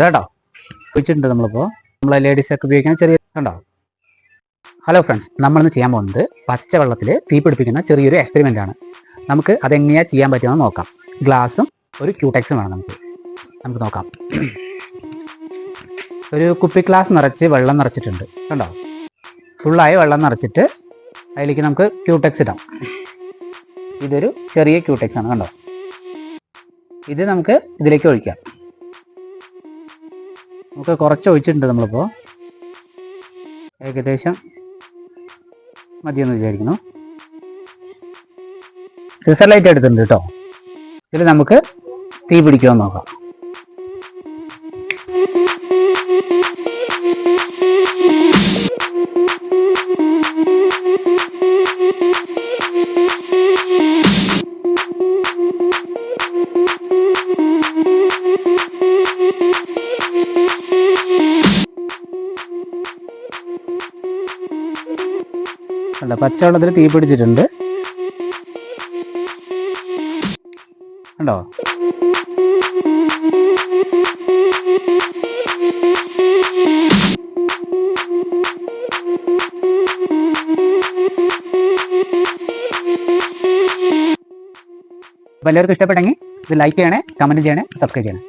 കേട്ടോ വെച്ചിട്ടുണ്ട് നമ്മളെ ലേഡീസൊക്കെ ഉപയോഗിക്കുന്ന ചെറിയ കണ്ടോ. ഹലോ ഫ്രണ്ട്സ്, നമ്മളിന്ന് ചെയ്യാൻ പോകുന്നത് പച്ചവെള്ളത്തിൽ തീ പിടിപ്പിക്കുന്ന ചെറിയൊരു എക്സ്പെരിമെൻ്റ് ആണ്. നമുക്ക് അതെങ്ങനെയാണ് ചെയ്യാൻ പറ്റുമെന്ന് നോക്കാം. ഗ്ലാസും ഒരു ക്യൂടെക്സും വേണം നമുക്ക് നോക്കാം. ഒരു കുപ്പി ഗ്ലാസ് നിറച്ച് വെള്ളം നിറച്ചിട്ടുണ്ട് കണ്ടോ. ഫുള്ളായി വെള്ളം നിറച്ചിട്ട് അതിലേക്ക് നമുക്ക് ക്യൂടെക്സ് ഇടാം. ഇതൊരു ചെറിയ ക്യൂടെക്സ് ആണ് കണ്ടോ. ഇത് നമുക്ക് ഇതിലേക്ക് ഒഴിക്കാം. നമുക്ക് കുറച്ച് ഒഴിച്ചിട്ടുണ്ട് നമ്മളിപ്പോൾ, ഏകദേശം മതിയെന്ന് വിചാരിക്കുന്നു. സിസർ ലൈറ്റ് എടുത്തിട്ടുണ്ട് കേട്ടോ. ഇതിൽ നമുക്ക് തീ പിടിക്കുമെന്ന് നോക്കാം. പച്ചവെള്ളത്തിൽ തീ പിടിച്ചിട്ടുണ്ട് കണ്ടോ. അപ്പോൾ എല്ലാവർക്കും ഇഷ്ടപ്പെട്ടെങ്കിൽ ഇത് ലൈക്ക് ചെയ്യണേ, കമൻറ്റ് ചെയ്യണേ, സബ്സ്ക്രൈബ് ചെയ്യണേ.